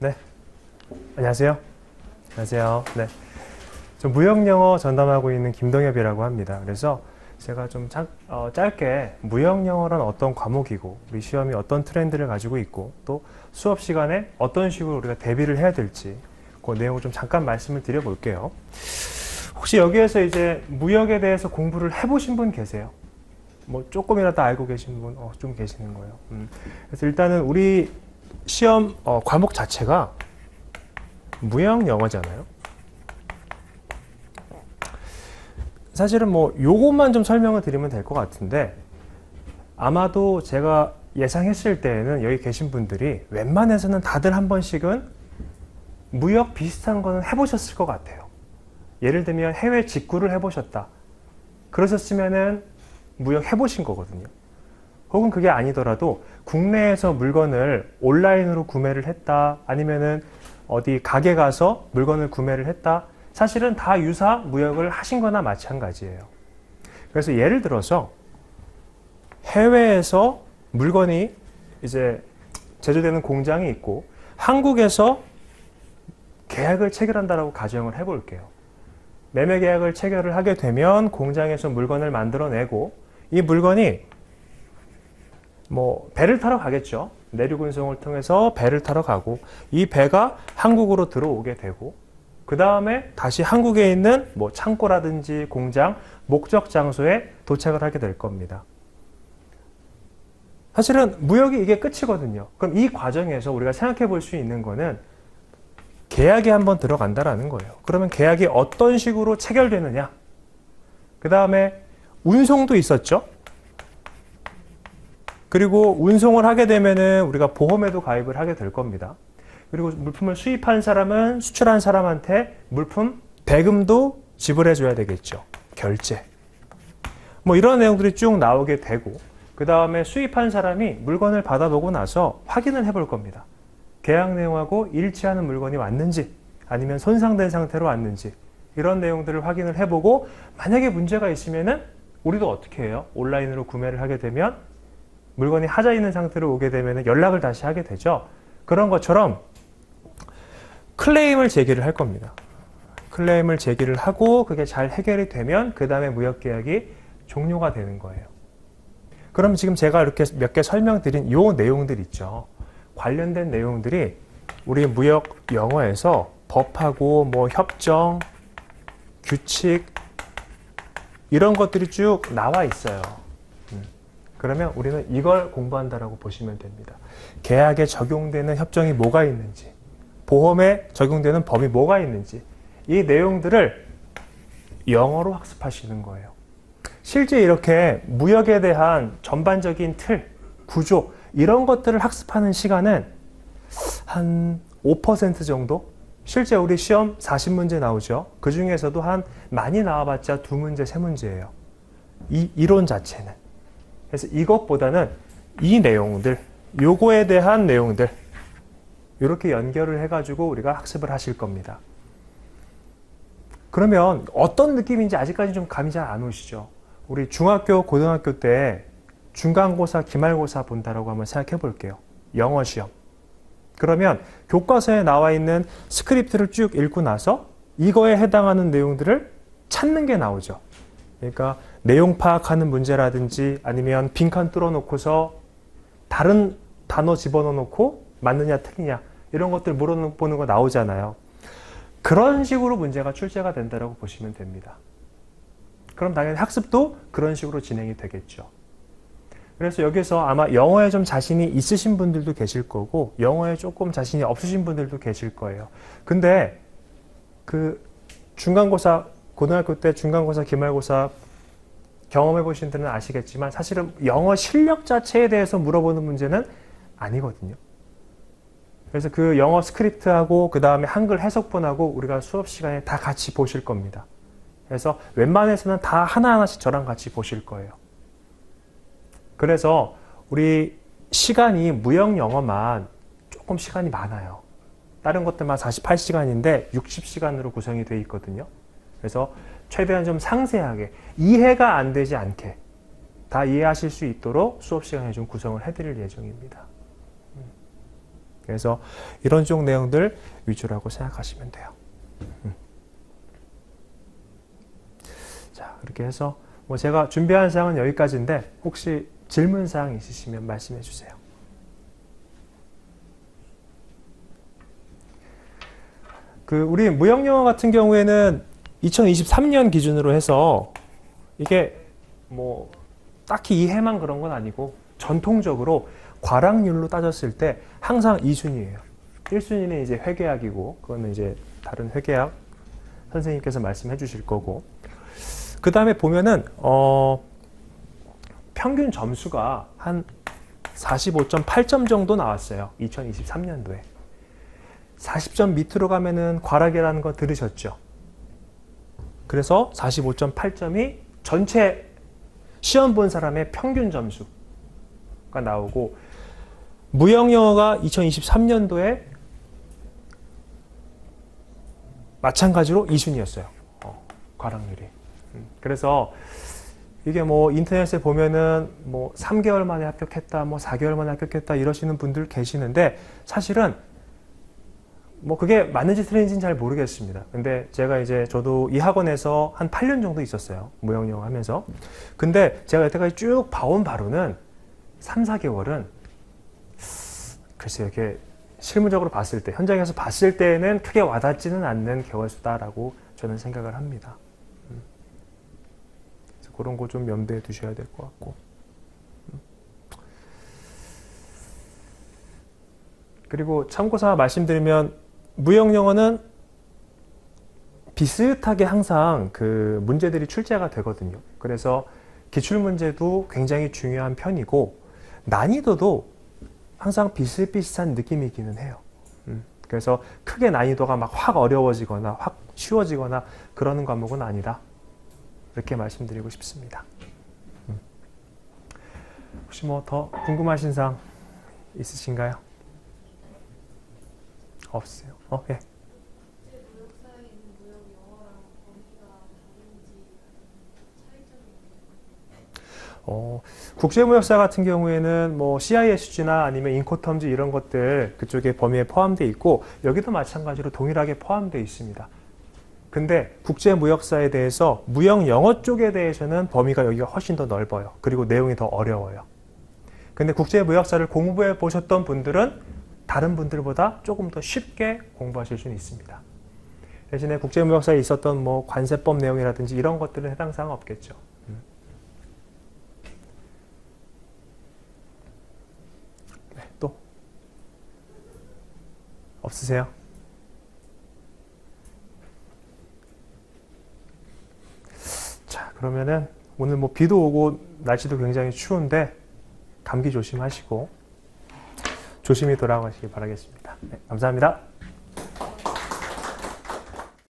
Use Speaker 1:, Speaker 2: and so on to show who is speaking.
Speaker 1: 네, 안녕하세요. 안녕하세요. 네, 저 무역영어 전담하고 있는 김동엽이라고 합니다. 그래서 제가 좀 짧게 무역영어란 어떤 과목이고 우리 시험이 어떤 트렌드를 가지고 있고 또 수업 시간에 어떤 식으로 우리가 대비를 해야 될지 그 내용을 좀 잠깐 말씀을 드려볼게요. 혹시 여기에서 이제 무역에 대해서 공부를 해보신 분 계세요? 뭐 조금이라도 알고 계신 분 좀 계시는 거예요. 그래서 일단은 우리 시험 과목 자체가 무역 영어잖아요. 사실은 뭐 요것만 좀 설명을 드리면 될 것 같은데 아마도 제가 예상했을 때에는 여기 계신 분들이 웬만해서는 다들 한 번씩은 무역 비슷한 거는 해보셨을 것 같아요. 예를 들면 해외 직구를 해보셨다. 그러셨으면은 무역 해보신 거거든요. 혹은 그게 아니더라도 국내에서 물건을 온라인으로 구매를 했다. 아니면은 어디 가게 가서 물건을 구매를 했다. 사실은 다 유사 무역을 하신 거나 마찬가지예요. 그래서 예를 들어서 해외에서 물건이 이제 제조되는 공장이 있고 한국에서 계약을 체결한다라고 가정을 해볼게요. 매매 계약을 체결을 하게 되면 공장에서 물건을 만들어내고 이 물건이 뭐 배를 타러 가겠죠. 내륙 운송을 통해서 배를 타러 가고 이 배가 한국으로 들어오게 되고 그 다음에 다시 한국에 있는 뭐 창고라든지 공장, 목적 장소에 도착을 하게 될 겁니다. 사실은 무역이 이게 끝이거든요. 그럼 이 과정에서 우리가 생각해 볼 수 있는 거는 계약이 한번 들어간다라는 거예요. 그러면 계약이 어떤 식으로 체결되느냐? 그 다음에 운송도 있었죠. 그리고 운송을 하게 되면은 우리가 보험에도 가입을 하게 될 겁니다. 그리고 물품을 수입한 사람은 수출한 사람한테 물품 대금도 지불해 줘야 되겠죠. 결제. 뭐 이런 내용들이 쭉 나오게 되고 그 다음에 수입한 사람이 물건을 받아보고 나서 확인을 해볼 겁니다. 계약 내용하고 일치하는 물건이 왔는지 아니면 손상된 상태로 왔는지 이런 내용들을 확인을 해보고 만약에 문제가 있으면은 우리도 어떻게 해요? 온라인으로 구매를 하게 되면 물건이 하자 있는 상태로 오게 되면 연락을 다시 하게 되죠. 그런 것처럼 클레임을 제기를 할 겁니다. 클레임을 제기를 하고 그게 잘 해결이 되면 그 다음에 무역계약이 종료가 되는 거예요. 그럼 지금 제가 이렇게 몇 개 설명드린 요 내용들 있죠. 관련된 내용들이 우리 무역 영어에서 법하고 뭐 협정, 규칙 이런 것들이 쭉 나와 있어요. 그러면 우리는 이걸 공부한다라고 보시면 됩니다. 계약에 적용되는 협정이 뭐가 있는지, 보험에 적용되는 법이 뭐가 있는지 이 내용들을 영어로 학습하시는 거예요. 실제 이렇게 무역에 대한 전반적인 틀, 구조 이런 것들을 학습하는 시간은 한 5% 정도? 실제 우리 시험 40문제 나오죠. 그 중에서도 한 많이 나와봤자 2문제, 3문제예요. 이 이론 자체는. 그래서 이것보다는 이 내용들, 요거에 대한 내용들 이렇게 연결을 해가지고 우리가 학습을 하실 겁니다. 그러면 어떤 느낌인지 아직까지 좀 감이 잘 안 오시죠? 우리 중학교, 고등학교 때 중간고사, 기말고사 본다라고 한번 생각해 볼게요. 영어 시험. 그러면 교과서에 나와 있는 스크립트를 쭉 읽고 나서 이거에 해당하는 내용들을 찾는 게 나오죠. 그러니까 내용 파악하는 문제라든지 아니면 빈칸 뚫어놓고서 다른 단어 집어넣어 놓고 맞느냐 틀리냐 이런 것들 물어보는 거 나오잖아요. 그런 식으로 문제가 출제가 된다고 보시면 됩니다. 그럼 당연히 학습도 그런 식으로 진행이 되겠죠. 그래서 여기서 아마 영어에 좀 자신이 있으신 분들도 계실 거고 영어에 조금 자신이 없으신 분들도 계실 거예요. 근데 그 중간고사, 고등학교 때 중간고사, 기말고사 경험해 보신 분들은 아시겠지만 사실은 영어 실력 자체에 대해서 물어보는 문제는 아니거든요. 그래서 그 영어 스크립트하고 그 다음에 한글 해석본하고 우리가 수업 시간에 다 같이 보실 겁니다. 그래서 웬만해서는 다 하나하나씩 저랑 같이 보실 거예요. 그래서 우리 시간이 무역 영어만 조금 시간이 많아요. 다른 것들만 48시간인데 60시간으로 구성이 되어 있거든요. 그래서 최대한 좀 상세하게 이해가 안 되지 않게 다 이해하실 수 있도록 수업 시간에 좀 구성을 해드릴 예정입니다. 그래서 이런 쪽 내용들 위주라고 생각하시면 돼요. 자, 그렇게 해서 뭐 제가 준비한 사항은 여기까지인데 혹시 질문 사항 있으시면 말씀해 주세요. 우리 무역영어 같은 경우에는 2023년 기준으로 해서 이게 뭐 딱히 이 해만 그런 건 아니고 전통적으로 과락률로 따졌을 때 항상 2순위예요. 1순위는 이제 회계학이고 그거는 이제 다른 회계학 선생님께서 말씀해 주실 거고, 그 다음에 보면은 평균 점수가 한 45.8점 정도 나왔어요. 2023년도에. 40점 밑으로 가면은 과락이라는 거 들으셨죠? 그래서 45.8점이 전체 시험 본 사람의 평균 점수가 나오고, 무역영어가 2023년도에 마찬가지로 2순위였어요. 과락률이. 그래서 이게 뭐 인터넷에 보면은 뭐 3개월 만에 합격했다, 뭐 4개월 만에 합격했다 이러시는 분들 계시는데 사실은 뭐 그게 맞는지 틀린지는 잘 모르겠습니다. 근데 제가 저도 이 학원에서 한 8년 정도 있었어요. 무역영어 하면서. 근데 제가 여태까지 쭉 봐온 바로는 3, 4개월은 글쎄요, 이렇게 실무적으로 봤을 때, 현장에서 봤을 때는 크게 와닿지는 않는 개월수다라고 저는 생각을 합니다. 그래서 그런 거 좀 염두에 두셔야 될 것 같고. 그리고 참고사 말씀드리면 무역영어는 비슷하게 항상 그 문제들이 출제가 되거든요. 그래서 기출문제도 굉장히 중요한 편이고 난이도도 항상 비슷비슷한 느낌이기는 해요. 그래서 크게 난이도가 막 확 어려워지거나 확 쉬워지거나 그러는 과목은 아니다. 이렇게 말씀드리고 싶습니다. 혹시 뭐 더 궁금하신 사항 있으신가요? 없어요. 예. 국제무역사 같은 경우에는 뭐 CISG나 아니면 인코텀즈 이런 것들 그쪽에 범위에 포함되어 있고 여기도 마찬가지로 동일하게 포함되어 있습니다. 근데 국제무역사에 대해서 무역영어 쪽에 대해서는 범위가 여기가 훨씬 더 넓어요. 그리고 내용이 더 어려워요. 근데 국제무역사를 공부해 보셨던 분들은 다른 분들보다 조금 더 쉽게 공부하실 수는 있습니다. 대신에 국제무역사에 있었던 뭐 관세법 내용이라든지 이런 것들은 해당 사항 없겠죠. 네, 또 없으세요? 자, 그러면은 오늘 뭐 비도 오고 날씨도 굉장히 추운데 감기 조심하시고 조심히 돌아가시기 바라겠습니다. 네, 감사합니다.